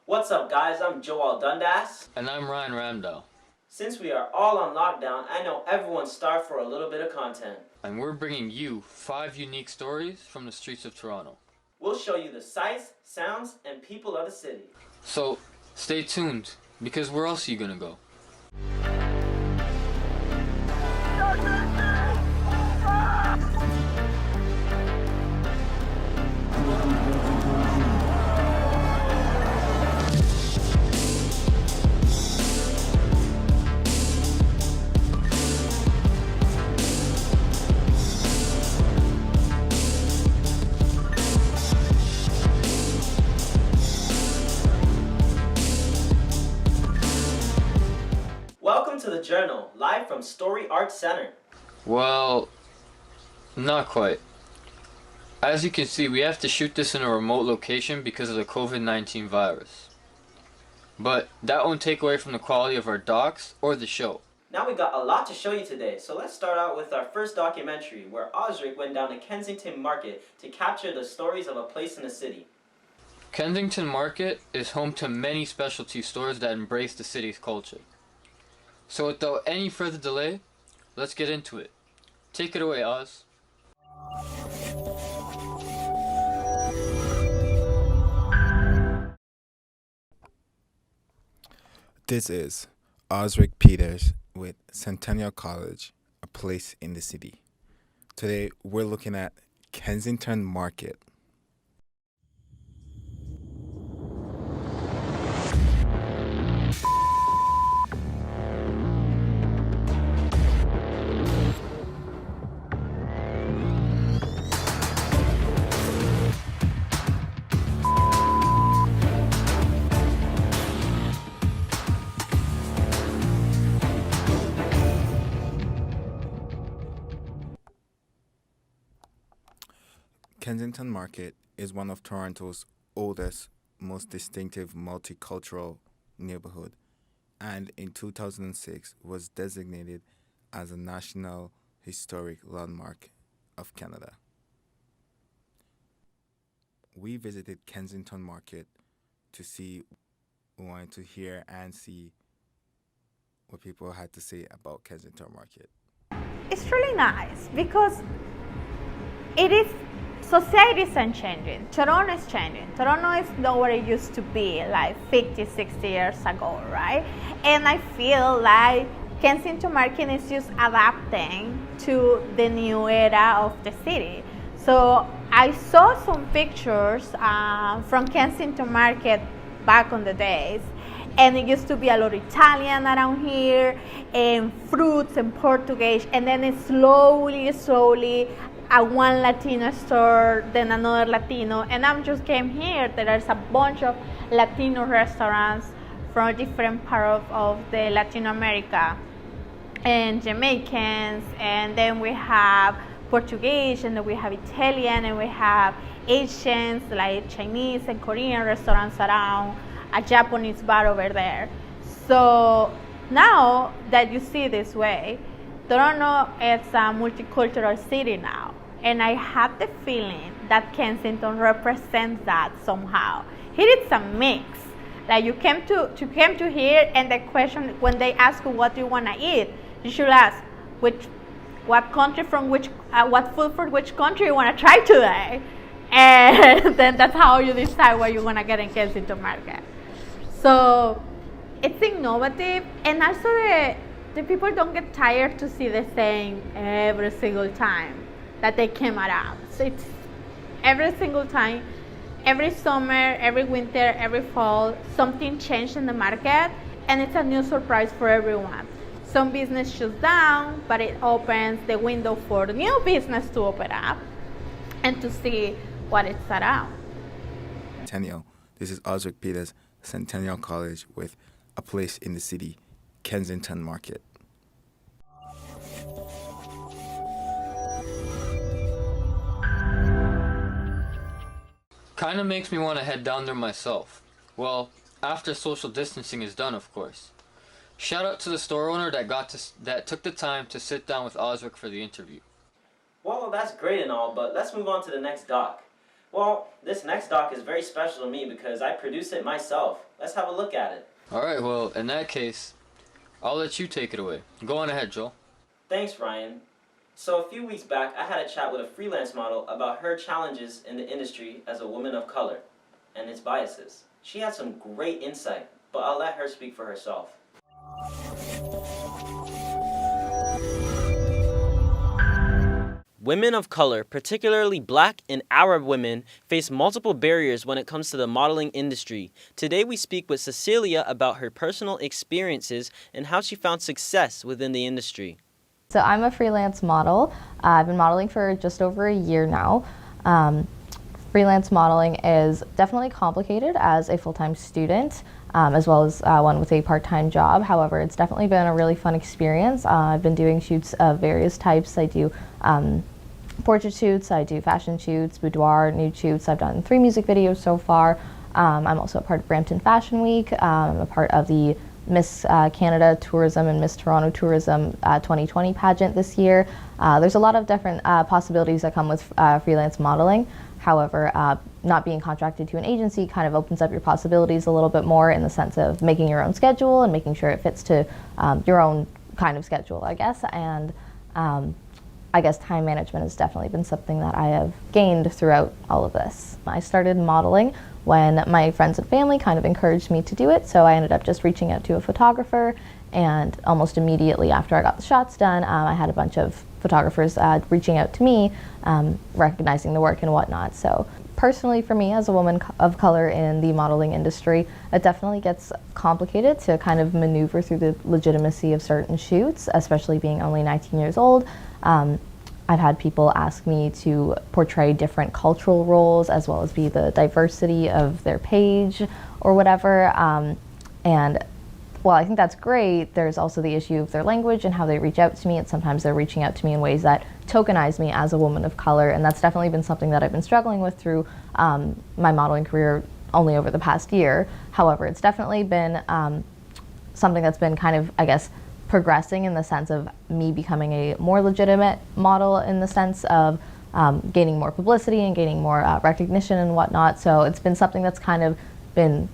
What's up, guys? I'm Joel Dundas. And I'm Ryan Ramdell. Since we are all on lockdown, I know everyone's starved for a little bit of content. And we're bringing you 5 unique stories from the streets of Toronto. We'll show you the sights, sounds, and people of the city. So, stay tuned, because where else are you gonna go? Welcome to the Journal, live from Story Arts Center. Well, not quite. As you can see, we have to shoot this in a remote location because of the COVID-19 virus. But that won't take away from the quality of our docs or the show. Now we got a lot to show you today, so let's start out with our first documentary where Osrick went down to Kensington Market to capture the stories of a place in the city. Kensington Market is home to many specialty stores that embrace the city's culture. So without any further delay, let's get into it. Take it away, Oz. This is Osrick Peters with Centennial College, a place in the city. Today we're looking at Kensington Market. Kensington Market is one of Toronto's oldest, most distinctive multicultural neighborhood, and in 2006 was designated as a National Historic Landmark of Canada. We visited Kensington Market to see, we wanted to hear and see what people had to say about Kensington Market. It's really nice because it is society isn't changing. Toronto is changing. Toronto is not what it used to be like 50, 60 years ago, right? And I feel like Kensington Market is just adapting to the new era of the city. So I saw some pictures from Kensington Market back on the days, and it used to be a lot of Italian around here, and fruits and Portuguese, and then it slowly one Latino store, then another Latino, and I just came here. There's a bunch of Latino restaurants from different parts of the Latin America, and Jamaicans, and then we have Portuguese, and then we have Italian, and we have Asians like Chinese and Korean restaurants around, a Japanese bar over there. So now that you see this way, Toronto is a multicultural city now, and I have the feeling that Kensington represents that somehow. Here it's a mix. Like you came to here, and the question when they ask you what do you want to eat, you should ask what food from which country you want to try today, and then that's how you decide what you want to get in Kensington Market. So it's innovative, and also the people don't get tired to see the same every single time that they came around. So it's every single time, every summer, every winter, every fall, something changed in the market, and it's a new surprise for everyone. Some business shuts down, but it opens the window for new business to open up and to see what it's around. Centennial. This is Osrick Peters, Centennial College with a place in the city, Kensington Market. Kinda makes me want to head down there myself. Well, after social distancing is done, of course. Shout out to the store owner that took the time to sit down with Osrick for the interview. Well, that's great and all, but let's move on to the next doc. Well, this next doc is very special to me because I produced it myself. Let's have a look at it. Alright, well, in that case, I'll let you take it away. Go on ahead, Joel. Thanks, Ryan. So a few weeks back, I had a chat with a freelance model about her challenges in the industry as a woman of color and its biases. She had some great insight, but I'll let her speak for herself. Women of color, particularly Black and Arab women, face multiple barriers when it comes to the modeling industry. Today we speak with Cecilia about her personal experiences and how she found success within the industry. So I'm a freelance model. I've been modeling for just over a year now. Freelance modeling is definitely complicated as a full-time student, as well as one with a part-time job. However, it's definitely been a really fun experience. I've been doing shoots of various types. I do portrait shoots, I do fashion shoots, boudoir, nude shoots. I've done 3 music videos so far. I'm also a part of Brampton Fashion Week. I'm a part of the Miss Canada Tourism and Miss Toronto Tourism 2020 pageant this year. There's a lot of different possibilities that come with freelance modeling. However, not being contracted to an agency kind of opens up your possibilities a little bit more in the sense of making your own schedule and making sure it fits to your own kind of schedule, I guess. And I guess time management has definitely been something that I have gained throughout all of this. I started modeling when my friends and family kind of encouraged me to do it, so I ended up just reaching out to a photographer, and almost immediately after I got the shots done, I had a bunch of photographers reaching out to me, recognizing the work and whatnot. So personally for me as a woman of color in the modeling industry, it definitely gets complicated to kind of maneuver through the legitimacy of certain shoots, especially being only 19 years old. I've had people ask me to portray different cultural roles as well as be the diversity of their page or whatever. And while I think that's great, there's also the issue of their language and how they reach out to me. And sometimes they're reaching out to me in ways that tokenize me as a woman of color. And that's definitely been something that I've been struggling with through my modeling career only over the past year. However, it's definitely been something that's been kind of, I guess, progressing in the sense of me becoming a more legitimate model in the sense of gaining more publicity and gaining more recognition and whatnot. So it's been something that's kind of been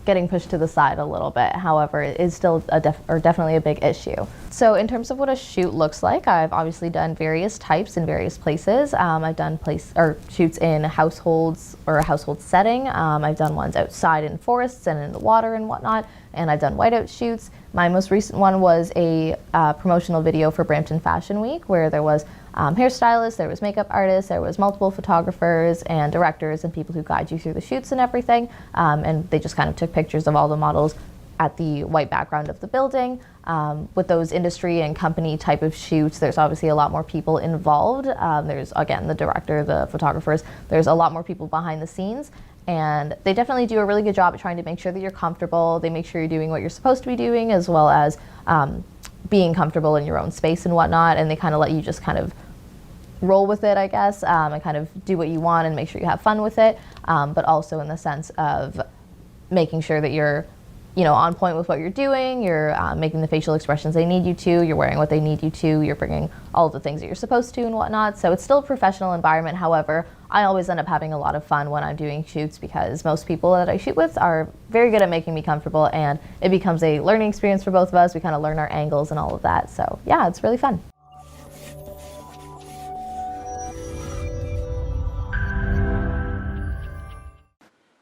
getting pushed to the side a little bit. However, it is still definitely a big issue. So in terms of what a shoot looks like, I've obviously done various types in various places. I've done shoots in households or a household setting. I've done ones outside in forests and in the water and whatnot, and I've done whiteout shoots. My most recent one was a promotional video for Brampton Fashion Week, where there was hairstylists, there was makeup artists, there was multiple photographers and directors and people who guide you through the shoots and everything. And they just kind of took pictures of all the models at the white background of the building. With those industry and company type of shoots, there's obviously a lot more people involved. There's, again, the director, the photographers, there's a lot more people behind the scenes. And they definitely do a really good job at trying to make sure that you're comfortable. They make sure you're doing what you're supposed to be doing, as well as being comfortable in your own space and whatnot. And they kind of let you just kind of roll with it, I guess, and kind of do what you want and make sure you have fun with it. But also in the sense of making sure that you're, on point with what you're doing. You're making the facial expressions they need you to. You're wearing what they need you to. You're bringing all of the things that you're supposed to and whatnot. So it's still a professional environment. However, I always end up having a lot of fun when I'm doing shoots because most people that I shoot with are very good at making me comfortable, and it becomes a learning experience for both of us. We kind of learn our angles and all of that. So yeah, it's really fun.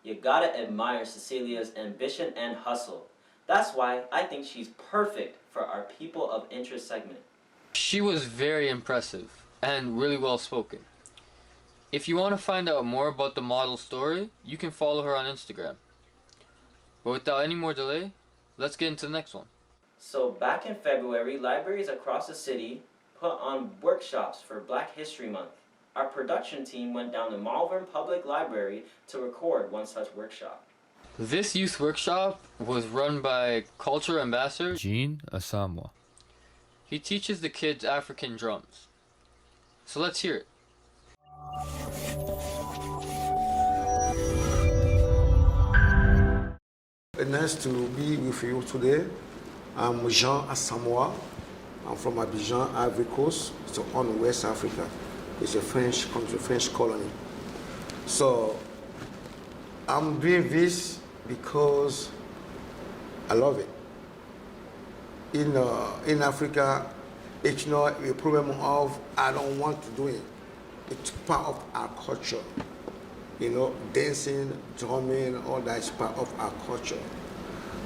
You gotta admire Cecilia's ambition and hustle. That's why I think she's perfect for our People of Interest segment. She was very impressive and really well spoken. If you want to find out more about the model story, you can follow her on Instagram. But without any more delay, let's get into the next one. So back in February, libraries across the city put on workshops for Black History Month. Our production team went down to Malvern Public Library to record one such workshop. This youth workshop was run by Culture Ambassador Gene Asamoa. He teaches the kids African drums. So let's hear it. Nice to be with you today. I'm Jean Assamoa. I'm from Abidjan, Ivory Coast. It's on West Africa. It's a French country, French colony. So I'm doing this because I love it. In Africa, it's not a problem of I don't want to do it. It's part of our culture. Dancing, drumming, all that is part of our culture.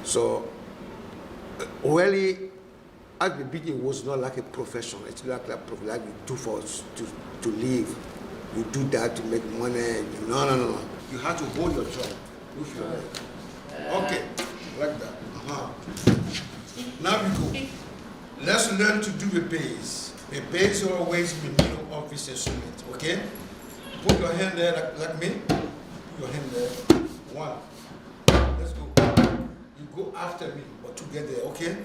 So really, at the beginning, it was not like a profession. It's not like you do for to live. You do that to make money. No. You have to hold your job with your leg. Okay, like that. Now we go. Let's learn to do the bass. The bass is always in the middle of this instrument, okay? Put your hand there like me. Put your hand there. One. Let's go. You go after me, but together, okay?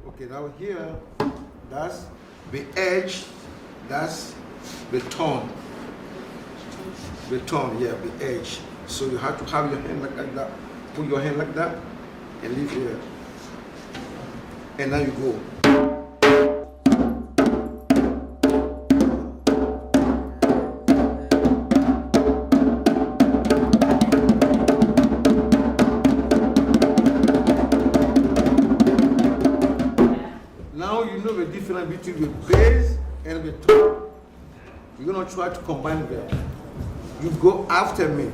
Okay, now here, that's the edge, that's the tone. The tone, yeah, the edge. So you have to have your hand like that. Put your hand like that and leave here. And now you go. Now you know the difference between the bass and the tone. You're gonna try to combine them. You go after me.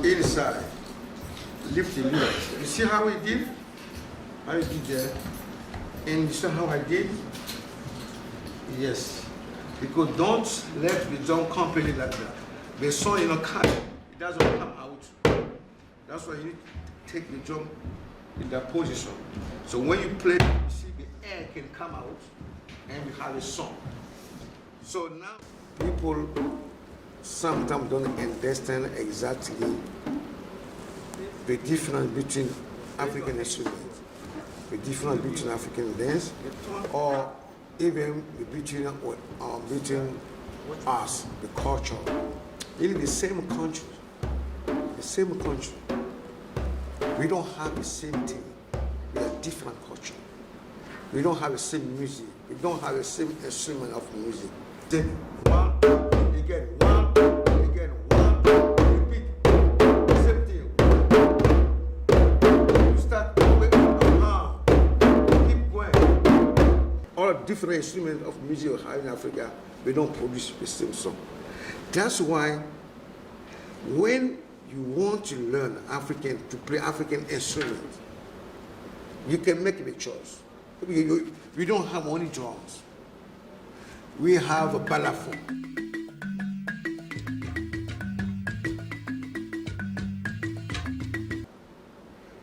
Inside. Lift the legs. You see how I did? How I did there? And you see how I did? Yes. Because don't let the drum completely like that. The song cut. It doesn't come out. That's why you need to take the drum in that position. So when you play, you see the air can come out and you have a song. So now people sometimes don't understand exactly the difference between African instruments, the difference between African dance, or even between us, the culture. In the same country. The same country. We don't have the same thing. We are different culture. We don't have the same music. We don't have the same instrument of music. Then one, again, one, again, one, repeat. Same thing. You start going, keep going. All different instruments of music we have in Africa, we don't produce the same song. That's why when you want to learn to play African instruments, you can make the choice. We don't have only drums. We have a balafon.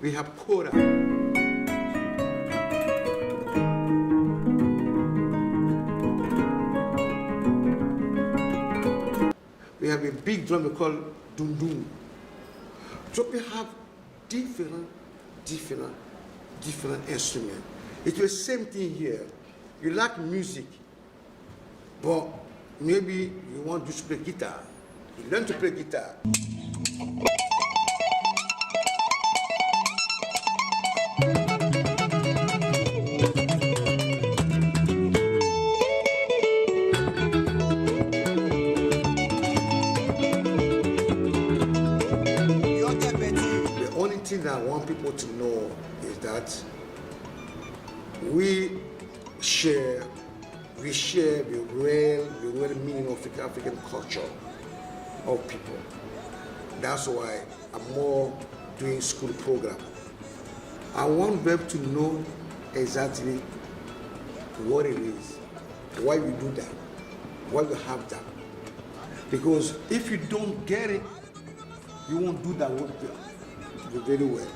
We have kora. We have a big drum we call dundun. So we have different instruments. It's the same thing here. You like music, but maybe you want to play guitar. You learn to play guitar. That I want people to know is that we share the real meaning of the African culture of people. That's why I'm more doing school program. I want them to know exactly what it is, why we do that, why we have that. Because if you don't get it, you won't do that work very well.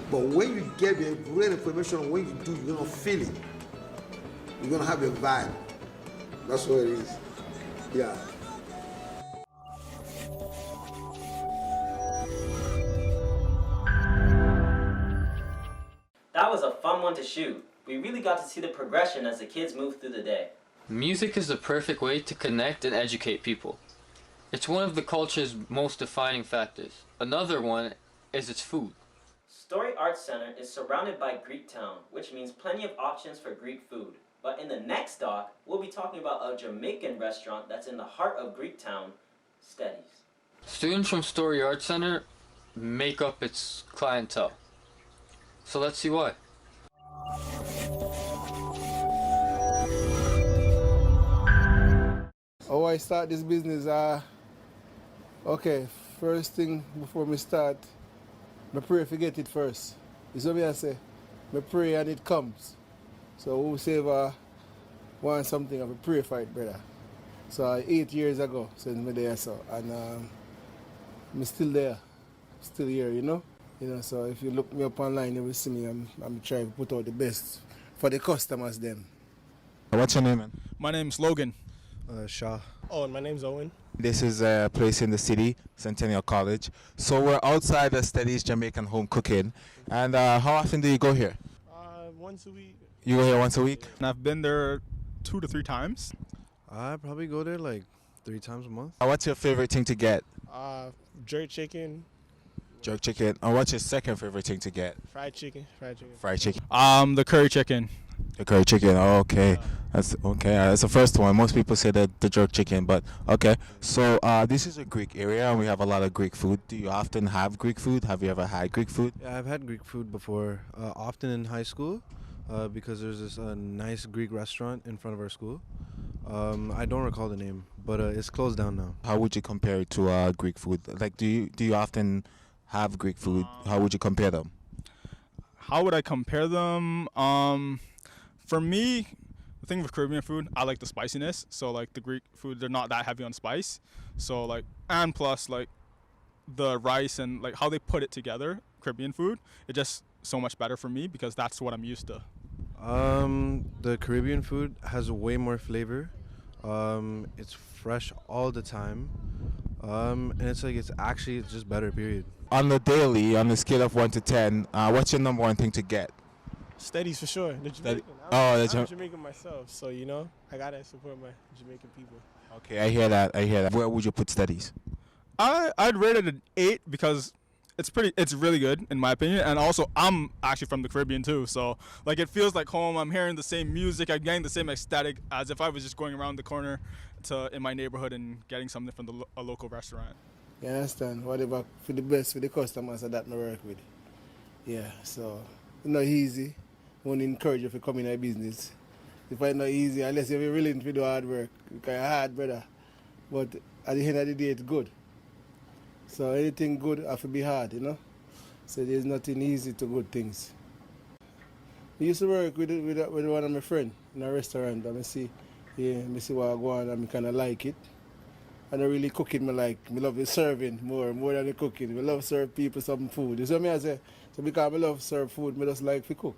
But when you get the real information, when you do, you're gonna feel it. You're gonna have a vibe. That's what it is. Yeah. That was a fun one to shoot. We really got to see the progression as the kids moved through the day. Music is the perfect way to connect and educate people. It's one of the culture's most defining factors. Another one is its food. Story Arts Center is surrounded by Greek town, which means plenty of options for Greek food. But in the next doc, we'll be talking about a Jamaican restaurant that's in the heart of Greek town, Steady's. Students from Story Arts Center make up its clientele. So let's see why. How I start this business, okay, first thing before me start, I pray forget it first. You see what I say? I pray and it comes. So whosoever wants something, I pray for it, brother. So 8 years ago, since me there, so, and I'm still there, still here, you know. So if you look me up online, you will see me. I'm trying to put out the best for the customers then. What's your name, man? My name's Logan. Shah. Oh, and my name's Owen. This is a place in the city, Centennial College. So we're outside the Steady's Jamaican Home Cooking. And how often do you go here? Once a week. You go here once a week? And I've been there 2 to 3 times. I probably go there like 3 times a month. What's your favorite thing to get? Jerk chicken, Jerk chicken. And what's your second favorite thing to get? fried chicken. Fried chicken. The curry chicken. The curry chicken. Oh, okay. That's okay. That's the first one. Most people say that the jerk chicken, but okay. So this is a Greek area, and we have a lot of Greek food. Do you often have Greek food? Have you ever had Greek food? Yeah, I've had Greek food before, often in high school, because there's this nice Greek restaurant in front of our school. I don't recall the name, but it's closed down now. How would you compare it to Greek food? Like, do you often have Greek food? How would you compare them? How would I compare them? For me, the thing with Caribbean food, I like the spiciness. So like the Greek food, they're not that heavy on spice. So like, and plus like the rice and like how they put it together, Caribbean food, it's just so much better for me because that's what I'm used to. The Caribbean food has way more flavor. It's fresh all the time. And it's just better, period. On the daily, on the scale of 1 to 10, what's your number one thing to get? Steady's for sure. The Jamaican. I'm Jamaican myself, so you know I gotta support my Jamaican people. Okay, I hear that. Where would you put Steady's? I'd rate it an 8 because it's really good in my opinion, and also I'm actually from the Caribbean too, so like it feels like home. I'm hearing the same music, I'm getting the same aesthetic as if I was just going around the corner in my neighborhood and getting something from a local restaurant. You understand? Whatever for the best for the customers that I work with. Yeah, so it's not easy. I want to encourage you to come in our business. If it's not easy, unless you're willing to do hard work, because it's hard, brother. But at the end of the day, it's good. So anything good have to be hard, you know? So there's nothing easy to good things. I used to work with one of my friends in a restaurant, and I see what I go on, and I kind of like it. And I really cooking, I love the serving more than the cooking. I love serve people some food. You see what I say? So because I love serve food, I just like to cook.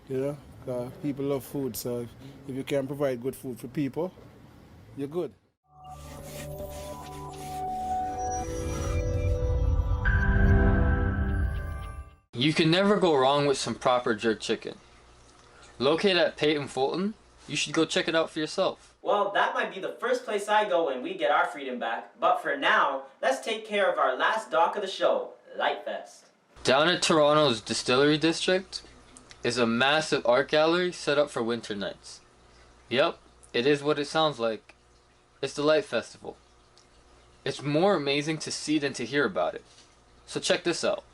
You know, because people love food, so if you can provide good food for people, you're good. You can never go wrong with some proper jerk chicken. Located at Peyton Fulton, you should go check it out for yourself. Well, that might be the first place I go when we get our freedom back, but for now, let's take care of our last doc of the show, Light Fest. Down at Toronto's Distillery District is a massive art gallery set up for winter nights. Yep, it is what it sounds like. It's the Light Festival. It's more amazing to see than to hear about it. So check this out.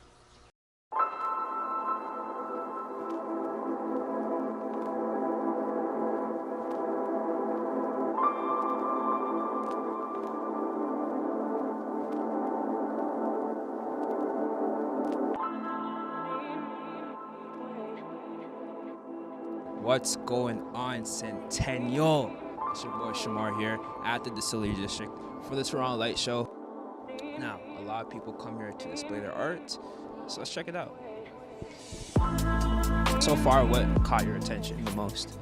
What's going on, Centennial? It's your boy Shamar here at the Distillery District for the Toronto Light Show. Now, a lot of people come here to display their art, so let's check it out. So far, what caught your attention the most?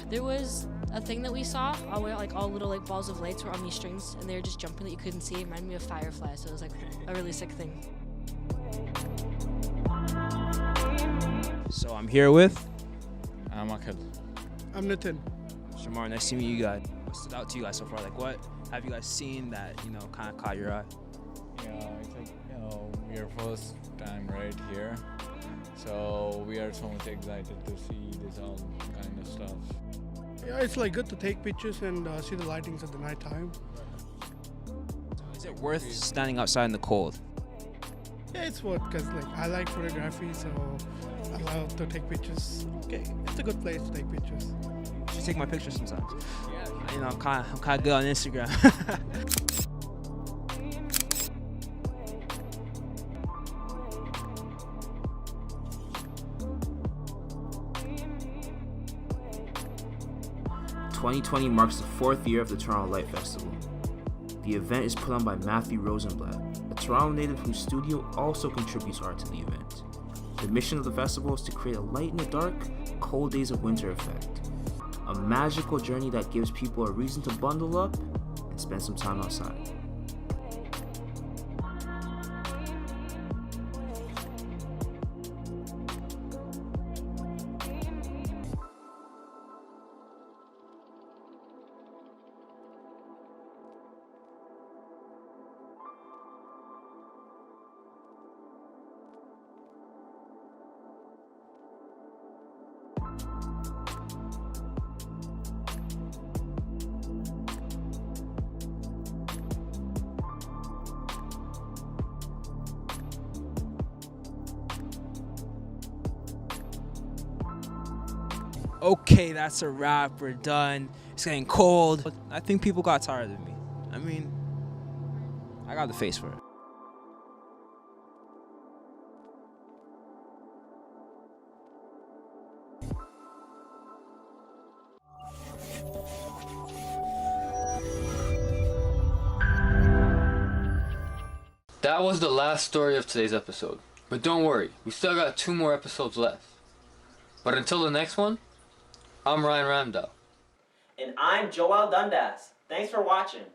There was a thing that we saw where all little balls of lights were on these strings and they were just jumping that you couldn't see. It reminded me of fireflies, so it was like a really sick thing. So I'm here with I'm Akhil. I'm Nitin. Shamar, nice to meet you guys. What stood out to you guys so far? Like, what have you guys seen that, kind of caught your eye? Yeah, I think, we are first time right here. So we are so much excited to see this all kind of stuff. Yeah, it's like good to take pictures and see the lightings at the night time. Is it worth standing outside in the cold? Yeah, it's worth because I like photography, so I love to take pictures. Okay, it's a good place to take pictures. You should take my pictures sometimes. Yeah. I'm kind of good on Instagram. 2020 marks the 4th year of the Toronto Light Festival. The event is put on by Matthew Rosenblatt, a Toronto native whose studio also contributes art to the event. The mission of the festival is to create a light in the dark, cold days of winter effect. A magical journey that gives people a reason to bundle up and spend some time outside. Okay, that's a wrap. We're done. It's getting cold. I think people got tired of me. I mean, I got the face for it. That was the last story of today's episode. But don't worry, we still got 2 more episodes left. But until the next one, I'm Ryan Ramdell. And I'm Joel Dundas. Thanks for watching.